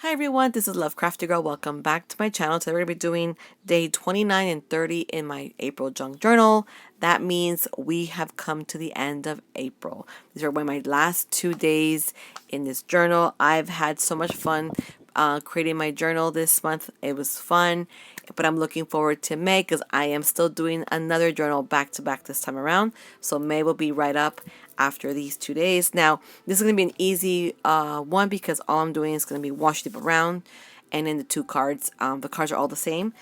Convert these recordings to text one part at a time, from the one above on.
Hi everyone, this is Crafty Girl. Welcome back to my channel. Today we're going to be doing day 29 and 30 in my April junk journal. That means we have come to the end of April. These are my last 2 days in this journal. I've had so much fun creating my journal this month. It was fun, but I'm looking forward to May because I am still doing another journal back to back this time around. So May will be right up after these 2 days. Now, this is going to be an easy one because all I'm doing is going to be wash dip around and then the two cards. The cards are all the same.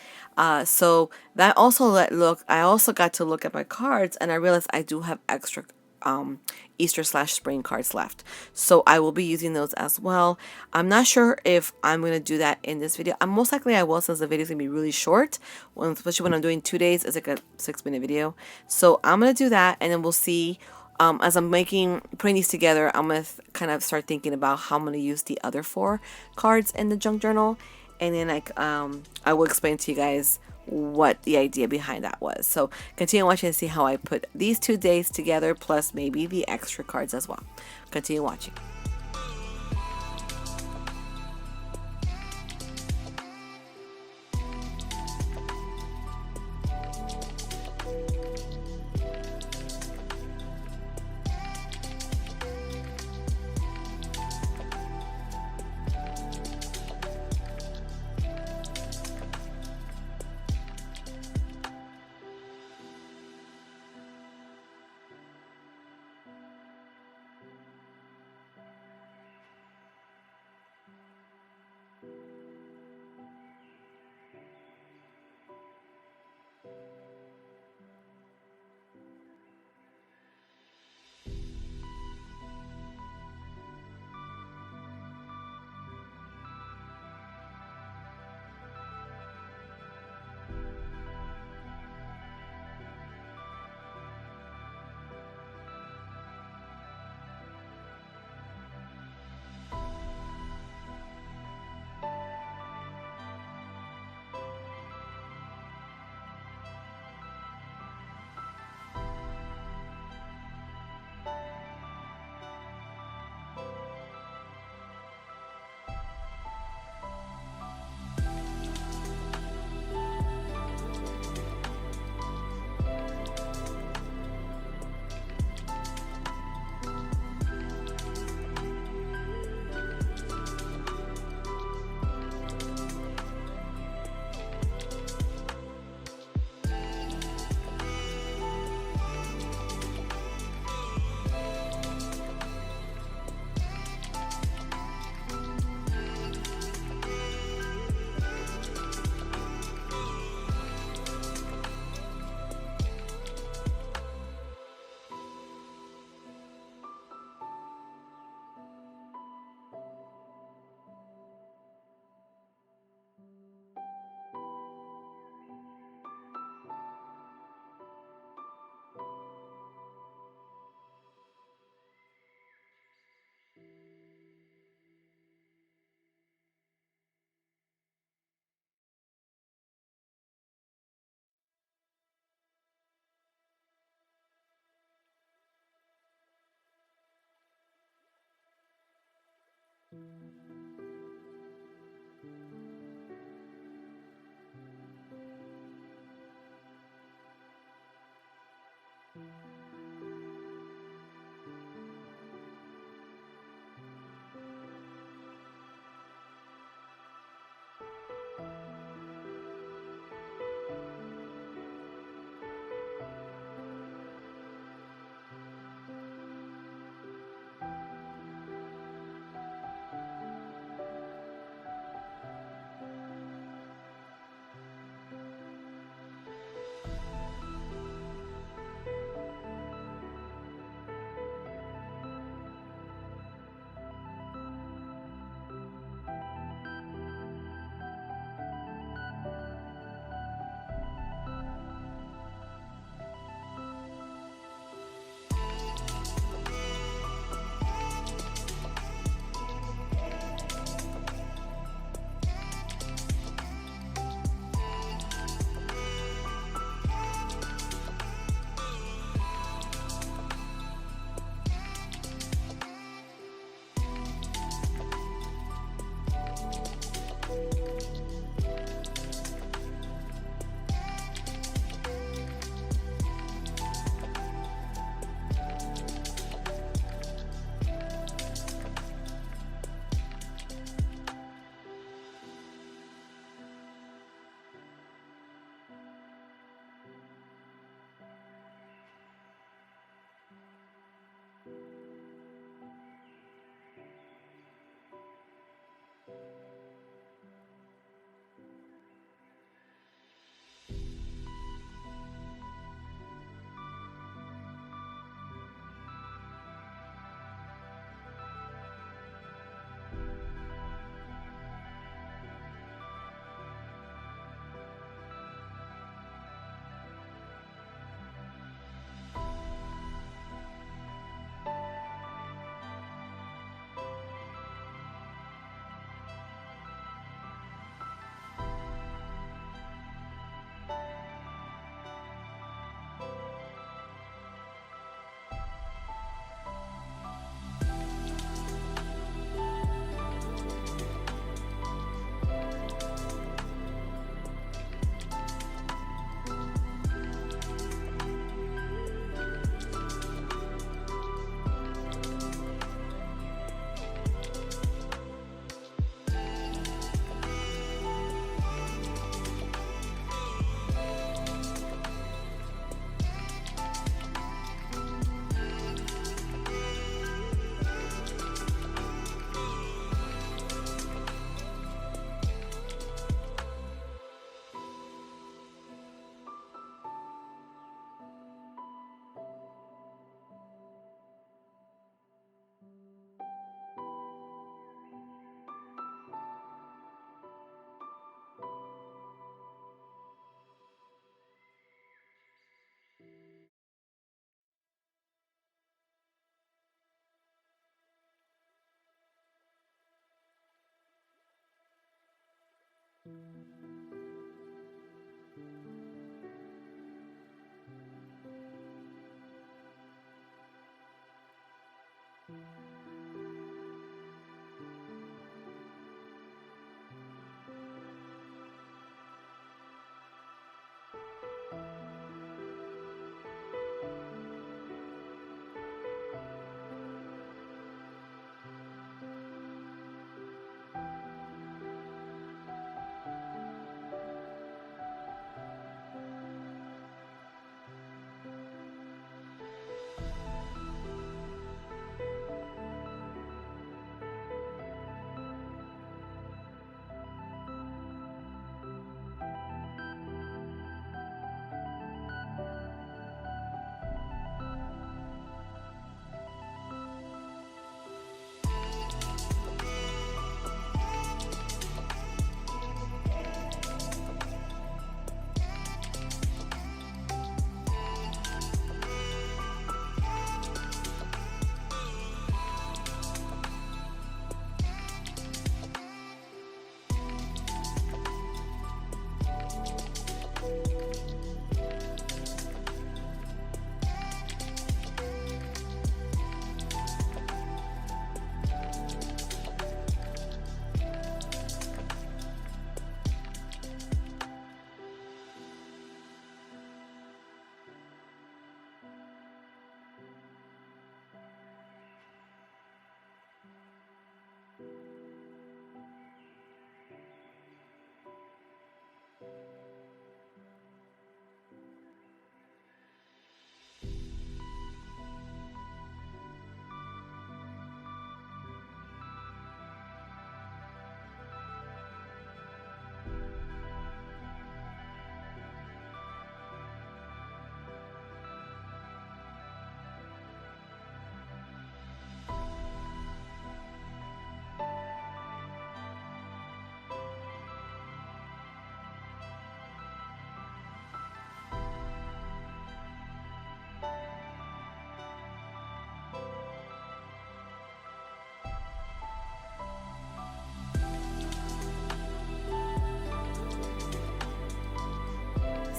So that also I also got to look at my cards and I realized I do have extra Easter/spring cards left. So I will be using those as well. I'm not sure if I'm going to do that in this video. Most likely I will, since the video is going to be really short, especially when I'm doing 2 days. It's like a 6-minute video. So I'm going to do that and then we'll see. As I'm putting these together, I'm going to kind of start thinking about how I'm going to use the other 4 cards in the junk journal. And then I will explain to you guys what the idea behind that was. So continue watching and see how I put these 2 days together, plus maybe the extra cards as well. Continue watching.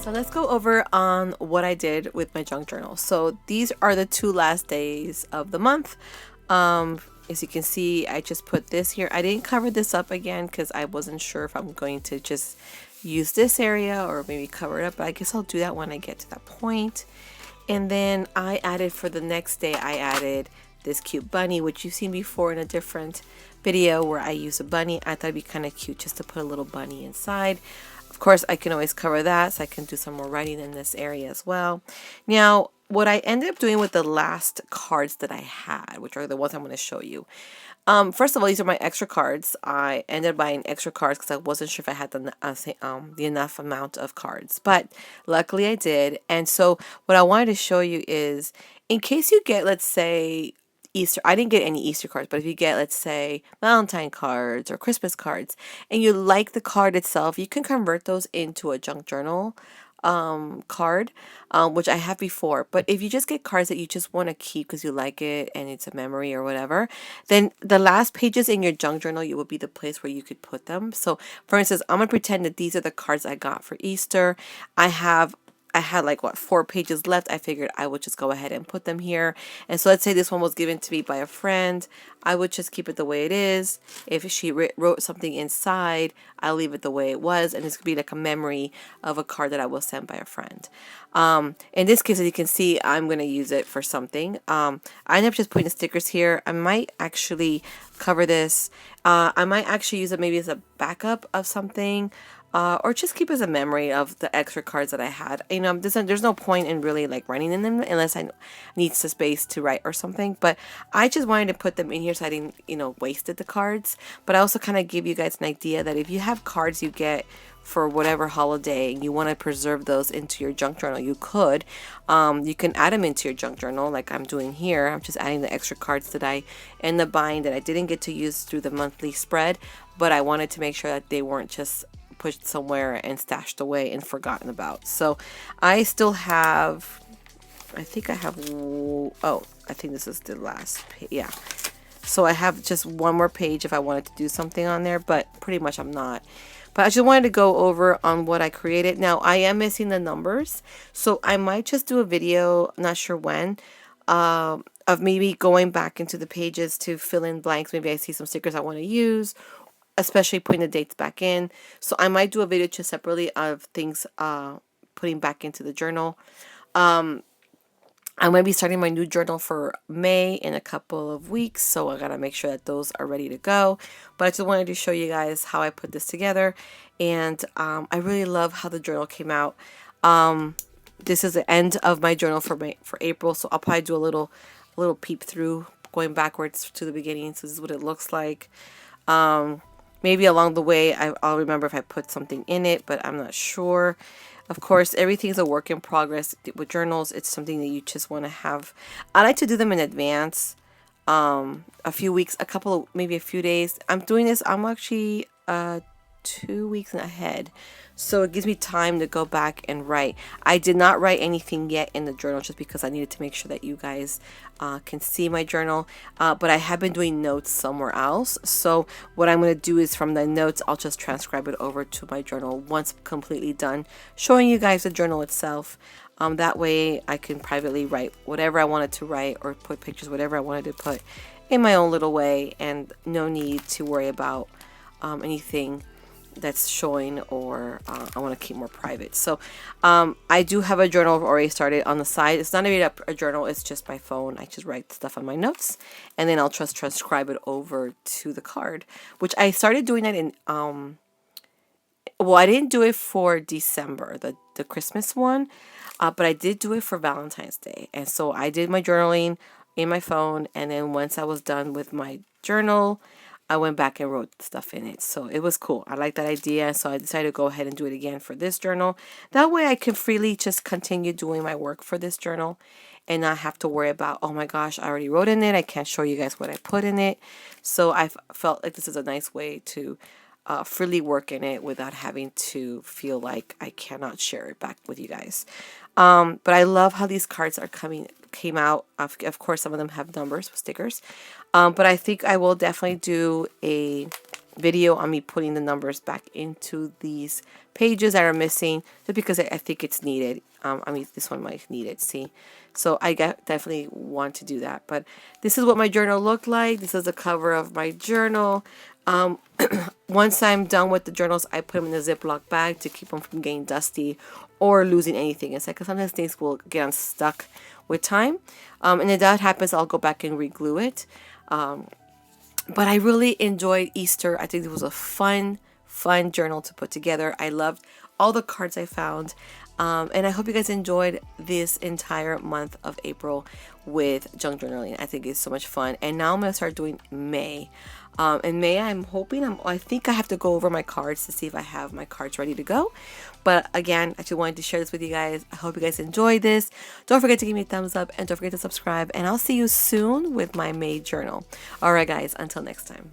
So let's go over on what I did with my junk journal. So these are the 2 last days of the month. As you can see, I just put this here. I didn't cover this up again because I wasn't sure if I'm going to just use this area or maybe cover it up, but I guess I'll do that when I get to that point. And then I added for the next day, I added this cute bunny, which you've seen before in a different video where I use a bunny. I thought it'd be kind of cute just to put a little bunny inside. Of course, I can always cover that, so I can do some more writing in this area as well. Now, what I ended up doing with the last cards that I had, which are the ones I'm going to show you. First of all, these are my extra cards. I ended up buying extra cards because I wasn't sure if I had the enough amount of cards, but luckily I did. And so what I wanted to show you is, in case you get, let's say, Easter, I didn't get any Easter cards, but if you get, let's say, Valentine cards or Christmas cards, and you like the card itself, you can convert those into a junk journal card, which I have before. But if you just get cards that you just want to keep because you like it and it's a memory or whatever, then the last pages in your junk journal, you will be the place where you could put them. So for instance, I'm gonna pretend that these are the cards I got for Easter. I had like what, 4 pages left. I figured I would just go ahead and put them here. And so let's say this one was given to me by a friend. I would just keep it the way it is. If she wrote something inside, I'll leave it the way it was. And this could be like a memory of a card that I will send by a friend. In this case, as you can see, I'm going to use it for something. I end up just putting the stickers here. I might actually cover this. I might actually use it maybe as a backup of something. Or just keep as a memory of the extra cards that I had. You know, there's no point in really like writing in them unless I need the space to write or something. But I just wanted to put them in here so I didn't, you know, wasted the cards. But I also kind of give you guys an idea that if you have cards you get for whatever holiday and you want to preserve those into your junk journal, you could. You can add them into your junk journal like I'm doing here. I'm just adding the extra cards that I end up buying that I didn't get to use through the monthly spread. But I wanted to make sure that they weren't just pushed somewhere and stashed away and forgotten about. So I still have, I think I have, oh, I think this is the last page. Yeah. So I have just one more page if I wanted to do something on there, but pretty much I'm not. But I just wanted to go over on what I created. Now I am missing the numbers, so I might just do a video, not sure when, of maybe going back into the pages to fill in blanks. Maybe I see some stickers I want to use, especially putting the dates back in. So I might do a video just separately of things putting back into the journal. I'm going to be starting my new journal for May in a couple of weeks, so I got to make sure that those are ready to go. But I just wanted to show you guys how I put this together, and I really love how the journal came out. This is the end of my journal for April, so I'll probably do a little peep through going backwards to the beginning. So this is what it looks like. Maybe along the way, I'll remember if I put something in it, but I'm not sure. Of course, everything's a work in progress. With journals, it's something that you just want to have. I like to do them in advance, a few weeks, maybe a few days. I'm doing this, I'm actually 2 weeks ahead. So it gives me time to go back and write. I did not write anything yet in the journal just because I needed to make sure that you guys can see my journal. But I have been doing notes somewhere else. So what I'm going to do is from the notes, I'll just transcribe it over to my journal once completely done, showing you guys the journal itself. That way I can privately write whatever I wanted to write or put pictures, whatever I wanted to put in my own little way, and no need to worry about anything that's showing, or I want to keep more private. So I do have a journal already started on the side. It's not a journal, it's just my phone. I just write stuff on my notes, and then I'll just transcribe it over to the card, which I started doing that in well, I didn't do it for December, the Christmas one, but I did do it for Valentine's Day. And so I did my journaling in my phone, and then once I was done with my journal, I went back and wrote stuff in it. So it was cool. I like that idea. So I decided to go ahead and do it again for this journal. That way I can freely just continue doing my work for this journal and not have to worry about, oh my gosh, I already wrote in it. I can't show you guys what I put in it. So I felt like this is a nice way to freely work in it without having to feel like I cannot share it back with you guys. But I love how these cards came out. Of course, some of them have numbers with stickers. But I think I will definitely do a video on me putting the numbers back into these pages that are missing, just because I think it's needed. I mean, this one might need it, see? So I definitely want to do that. But this is what my journal looked like. This is the cover of my journal. Once I'm done with the journals, I put them in a Ziploc bag to keep them from getting dusty or losing anything inside, because sometimes things will get unstuck with time. And if that happens, I'll go back and re-glue it. But I really enjoyed Easter. I think it was a fun journal to put together. I loved all the cards I found. And I hope you guys enjoyed this entire month of April with junk journaling. I think it's so much fun. And now I'm going to start doing May. In May, I think I have to go over my cards to see if I have my cards ready to go. But again, I just wanted to share this with you guys. I hope you guys enjoyed this. Don't forget to give me a thumbs up and don't forget to subscribe. And I'll see you soon with my May journal. All right, guys, until next time.